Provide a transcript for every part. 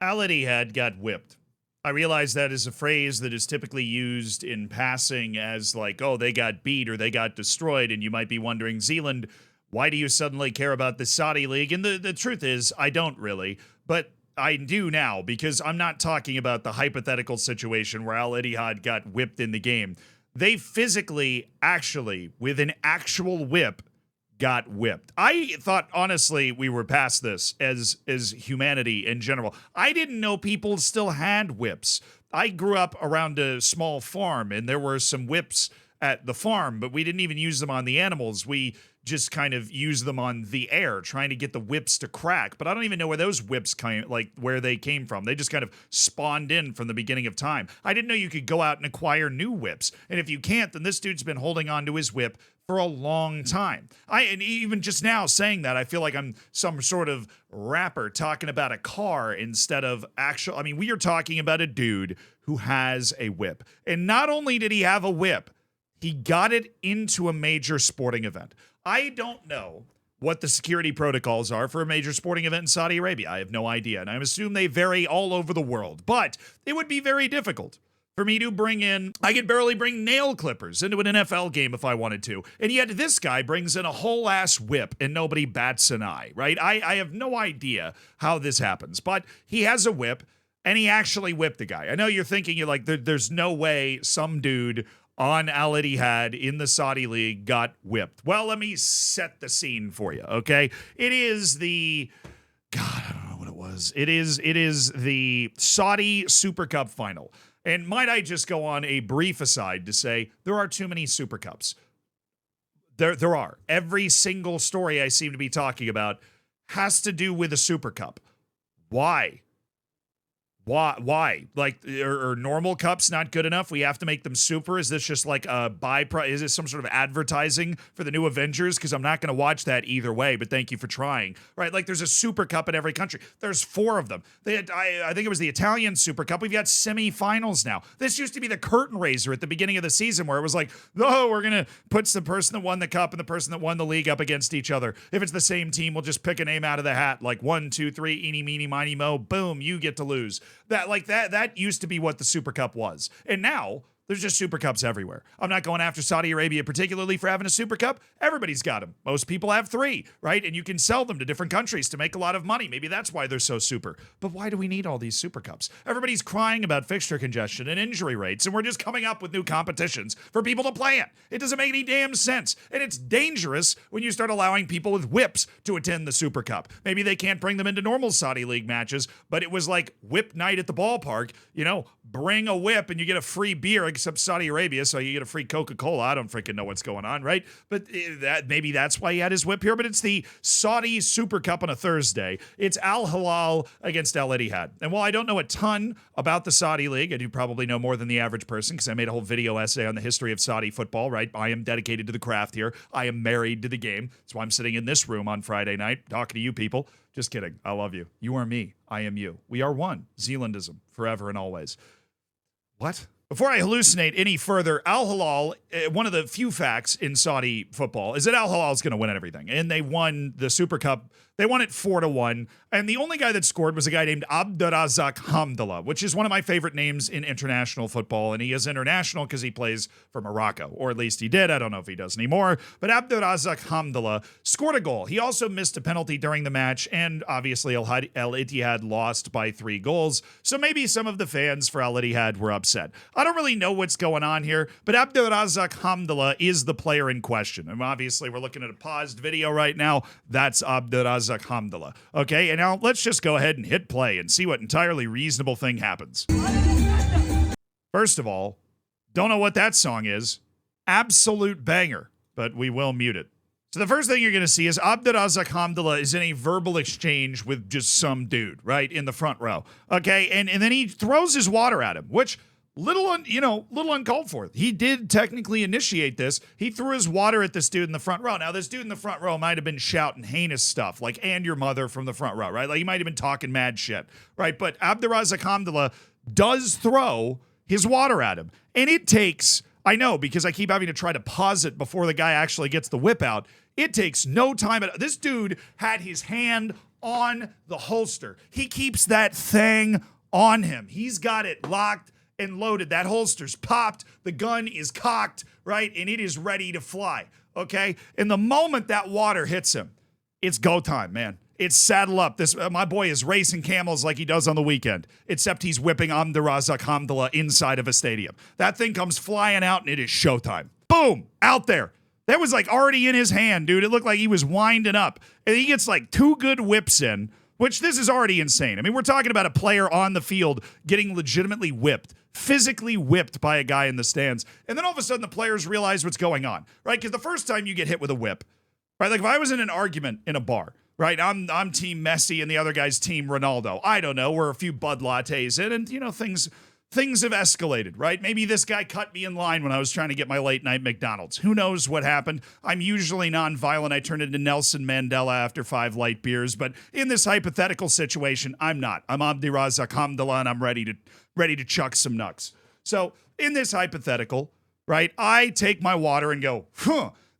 Ality had got whipped. I realize that is a phrase that is typically used in passing as like, oh, they got beat or they got destroyed. And you might be wondering, Zealand, why do you suddenly care about the Saudi League? And the truth is, I don't really. But I do now because I'm not talking about the hypothetical situation where Al Ittihad got whipped in the game. They physically, actually, with an actual whip, got whipped. I thought, honestly, we were past this as humanity in general. I didn't know people still had whips. I grew up around a small farm, and there were some whips at the farm, but we didn't even use them on the animals. We just kind of used them on the air, trying to get the whips to crack. But I don't even know where those whips came, like where they came from. They just kind of spawned in from the beginning of time. I didn't know you could go out and acquire new whips. And if you can't, then this dude's been holding on to his whip for a long time. And even just now saying that, I feel like I'm some sort of rapper talking about a car instead of actual. I mean, we are talking about a dude who has a whip. And not only did he have a whip, he got it into a major sporting event. I don't know what the security protocols are for a major sporting event in Saudi Arabia. I have no idea, and I assume they vary all over the world. But it would be very difficult for me to bring in, I could barely bring nail clippers into an NFL game if I wanted to. And yet this guy brings in a whole ass whip and nobody bats an eye, right? I have no idea how this happens, but he has a whip and he actually whipped the guy. I know you're thinking, you're like, there's no way some dude on Al Ittihad in the Saudi League got whipped. Well, let me set the scene for you, okay? It is the, God, I don't know what it was. It is the Saudi Super Cup final. And might I just go on a brief aside to say there are too many Super Cups. There are. Every single story I seem to be talking about has to do with a Super Cup. Why? Why? Like, are normal cups not good enough? We have to make them super? Is this just like a byproduct? Is this some sort of advertising for the new Avengers? Because I'm not going to watch that either way, but thank you for trying. Right? Like, there's a Super Cup in every country. There's 4 of them. I think it was the Italian Super Cup. We've got semifinals now. This used to be the curtain raiser at the beginning of the season where it was like, oh, we're going to put the person that won the cup and the person that won the league up against each other. If it's the same team, we'll just pick a name out of the hat. Like 1, 2, 3, eeny, meeny, miny, mo, boom, you get to lose. That used to be what the Super Cup was. And now there's just Super Cups everywhere. I'm not going after Saudi Arabia particularly for having a Super Cup. Everybody's got them. Most people have 3, right? And you can sell them to different countries to make a lot of money. Maybe that's why they're so super. But why do we need all these Super Cups? Everybody's crying about fixture congestion and injury rates, and we're just coming up with new competitions for people to play in. It doesn't make any damn sense. And it's dangerous when you start allowing people with whips to attend the Super Cup. Maybe they can't bring them into normal Saudi League matches, but it was like whip night at the ballpark. You know, bring a whip and you get a free beer, except Saudi Arabia, so you get a free Coca-Cola. I don't freaking know what's going on, right? But maybe that's why he had his whip here. But it's the Saudi Super Cup on a Thursday. It's Al Hilal against Al Ittihad. And while I don't know a ton about the Saudi League, I do probably know more than the average person because I made a whole video essay on the history of Saudi football, right? I am dedicated to the craft here. I am married to the game. That's why I'm sitting in this room on Friday night talking to you people. Just kidding. I love you. You are me. I am you. We are one. Zealandism, forever and always. What? Before I hallucinate any further, Al Hilal, one of the few facts in Saudi football is that Al Hilal is going to win everything. And they won the Super Cup. They won it 4-1. And the only guy that scored was a guy named Abdurazak Hamdallah, which is one of my favorite names in international football. And he is international because he plays for Morocco, or at least he did. I don't know if he does anymore. But Abdurazak Hamdallah scored a goal. He also missed a penalty during the match. And obviously Al Ittihad lost by 3 goals. So maybe some of the fans for Al Ittihad were upset. I don't really know what's going on here, but Abdurazak Hamdallah is the player in question. And obviously we're looking at a paused video right now. That's Abdurazak Hamdallah. Okay, and now let's just go ahead and hit play and see what entirely reasonable thing happens. First of all, don't know what that song is. Absolute banger, but we will mute it. So the first thing you're going to see is Abdurazak Hamdallah is in a verbal exchange with just some dude, right, in the front row. Okay, and then he throws his water at him, which little uncalled for. He did technically initiate this. He threw his water at this dude in the front row. Now, this dude in the front row might have been shouting heinous stuff, like, and your mother from the front row, right? Like, he might have been talking mad shit, right? But Abdurazak Hamdallah does throw his water at him. And it takes, I know, because I keep having to try to pause it before the guy actually gets the whip out. It takes no time. This dude had his hand on the holster. He keeps that thing on him. He's got it locked and loaded. That holster's popped. The gun is cocked, right? And it is ready to fly, okay? And the moment that water hits him, it's go time, man. It's saddle up. This my boy is racing camels like he does on the weekend, except he's whipping Amdirazak Hamdallah inside of a stadium. That thing comes flying out, and it is showtime. Boom, out there. That was like already in his hand, dude. It looked like he was winding up. And he gets like 2 good whips in, which this is already insane. I mean, we're talking about a player on the field getting legitimately whipped, physically whipped by a guy in the stands. And then all of a sudden the players realize what's going on, right? Because the first time you get hit with a whip, right? Like if I was in an argument in a bar, right? I'm team Messi and the other guy's team Ronaldo. I don't know. We're a few Bud Lattes in, and things have escalated, right? Maybe this guy cut me in line when I was trying to get my late night McDonald's. Who knows what happened? I'm usually nonviolent. I turn into Nelson Mandela after 5 light beers, but in this hypothetical situation, I'm not. I'm Abdirazak Hamdallah, and I'm ready to chuck some nucks. So in this hypothetical, right, I take my water and go,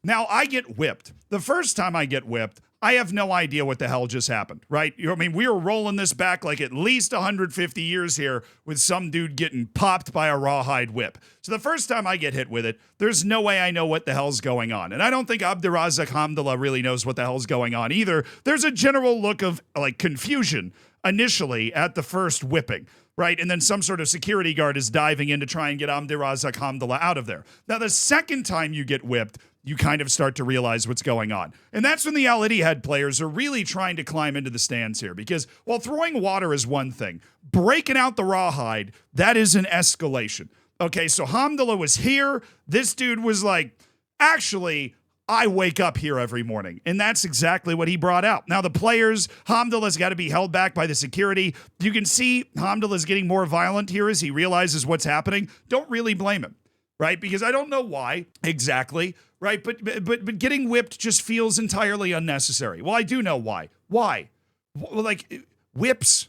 Now I get whipped. The first time I get whipped, I have no idea what the hell just happened, right? I mean, we were rolling this back like at least 150 years here with some dude getting popped by a rawhide whip. So the first time I get hit with it, there's no way I know what the hell's going on. And I don't think Abdirazak Hamdallah really knows what the hell's going on either. There's a general look of like confusion initially at the first whipping, right? And then some sort of security guard is diving in to try and get Abdirazak Hamdallah out of there. Now, the second time you get whipped, you kind of start to realize what's going on. And that's when the Al Ittihad players are really trying to climb into the stands here, because while throwing water is one thing, breaking out the rawhide, that is an escalation. Okay, so Hamdallah was here. This dude was like, actually, I wake up here every morning. And that's exactly what he brought out. Now, the players, Hamdallah's got to be held back by the security. You can see Hamdallah's getting more violent here as he realizes what's happening. Don't really blame him, right? Because I don't know why exactly, right? But getting whipped just feels entirely unnecessary. Well, I do know why. Why? Well, like, whips?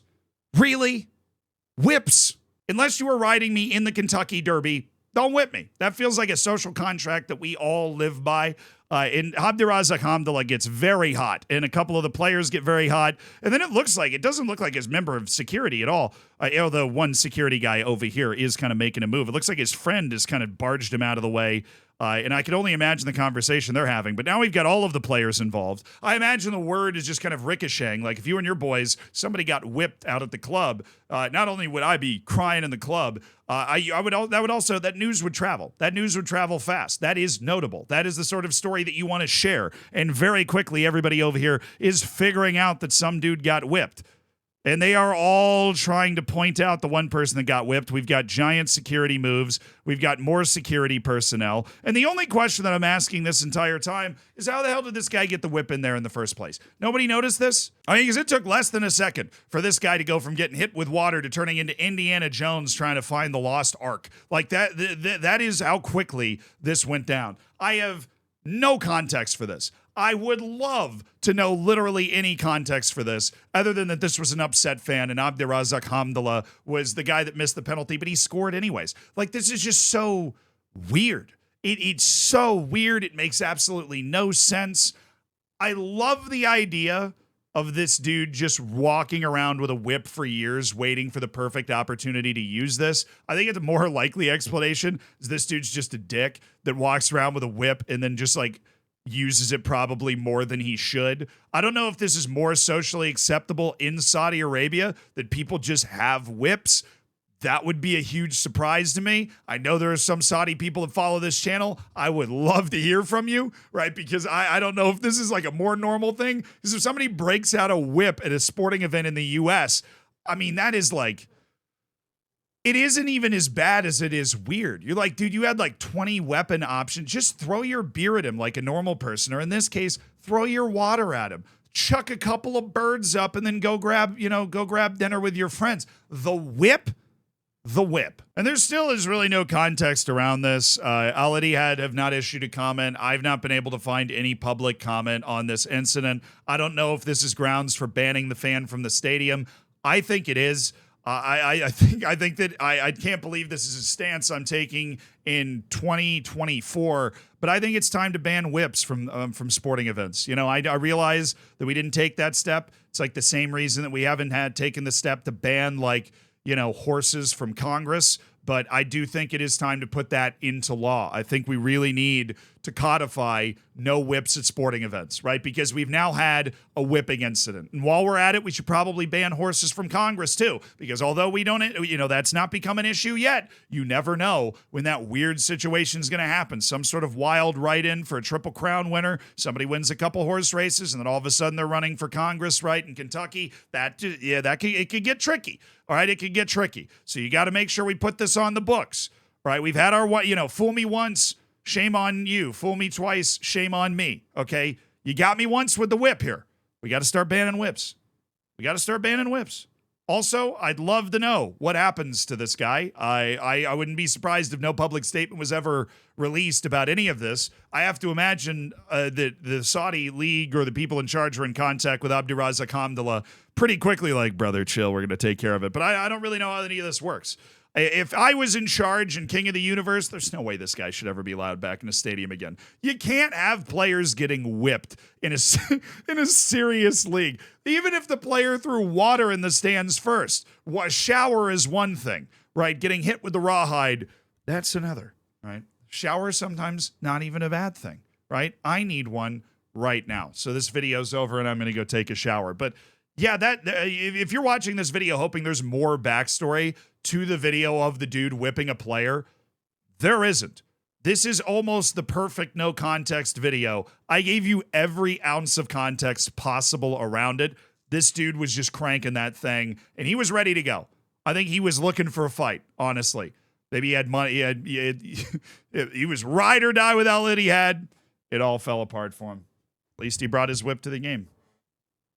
Really? Whips? Unless you were riding me in the Kentucky Derby, don't whip me. That feels like a social contract that we all live by. And Abdirazak Hamdallah gets very hot, and a couple of the players get very hot. And then it doesn't look like his member of security at all. Although one security guy over here is kind of making a move. It looks like his friend has kind of barged him out of the way. And I can only imagine the conversation they're having. But now we've got all of the players involved. I imagine the word is just kind of ricocheting. Like if you and your boys, somebody got whipped out at the club, not only would I be crying in the club, that news would travel. That news would travel fast. That is notable. That is the sort of story that you want to share. And very quickly, everybody over here is figuring out that some dude got whipped. And they are all trying to point out the one person that got whipped. We've got giant security moves. We've got more security personnel. And the only question that I'm asking this entire time is how the hell did this guy get the whip in there in the first place? Nobody noticed this? I mean, because it took less than a second for this guy to go from getting hit with water to turning into Indiana Jones trying to find the lost ark. Like that is how quickly this went down. I have no context for this. I would love to know literally any context for this, other than that this was an upset fan and Abdirazak Hamdallah was the guy that missed the penalty, but he scored anyways. Like, this is just so weird. It's so weird. It makes absolutely no sense. I love the idea of this dude just walking around with a whip for years, waiting for the perfect opportunity to use this. I think it's a more likely explanation is this dude's just a dick that walks around with a whip and then just like uses it probably more than he should. I don't know if this is more socially acceptable in Saudi Arabia, that people just have whips. That would be a huge surprise to me. I know there are some Saudi people that follow this channel. I would love to hear from you, right? Because I don't know if this is like a more normal thing. Because if somebody breaks out a whip at a sporting event in the US, I mean, that is like, it isn't even as bad as it is weird. You're like, dude, you had like 20 weapon options. Just throw your beer at him like a normal person. Or in this case, throw your water at him. Chuck a couple of birds up and then go grab dinner with your friends. The whip. And there still is really no context around this. Al Ittihad have not issued a comment. I've not been able to find any public comment on this incident. I don't know if this is grounds for banning the fan from the stadium. I think it is. I think that I can't believe this is a stance I'm taking in 2024, but I think it's time to ban whips from sporting events. You know, I realize that we didn't take that step. It's like the same reason that we haven't taken the step to ban, like, you know, horses from Congress. But I do think it is time to put that into law. I think we really need to codify no whips at sporting events, right? Because we've now had a whipping incident. And while we're at it, we should probably ban horses from Congress too. Because although we don't, you know, that's not become an issue yet, you never know when that weird situation is going to happen. Some sort of wild write-in for a Triple Crown winner. Somebody wins a couple horse races and then all of a sudden they're running for Congress, right, in Kentucky. It could get tricky. All right, it could get tricky. So you got to make sure we put this on the books, right? We've had our, you know, fool me once, shame on you. Fool me twice, shame on me, okay? You got me once with the whip here. We got to start banning whips. Also, I'd love to know what happens to this guy. I wouldn't be surprised if no public statement was ever released about any of this. I have to imagine that the Saudi League or the people in charge are in contact with Abdurazak Hamdallah pretty quickly, like, brother, chill, we're going to take care of it. But I don't really know how any of this works. If I was in charge and king of the universe, there's no way this guy should ever be allowed back in a stadium again. You can't have players getting whipped in a serious league. Even if the player threw water in the stands first. A shower is one thing, right? Getting hit with the rawhide, that's another, right? Shower sometimes not even a bad thing, right? I need one right now. So this video's over and I'm going to go take a shower. But yeah, if you're watching this video hoping there's more backstory to the video of the dude whipping a player, there isn't. This is almost the perfect no context video. I gave you every ounce of context possible around it. This dude was just cranking that thing, and he was ready to go. I think he was looking for a fight, honestly. Maybe he had money. He was ride or die with all that he had. It all fell apart for him. At least he brought his whip to the game.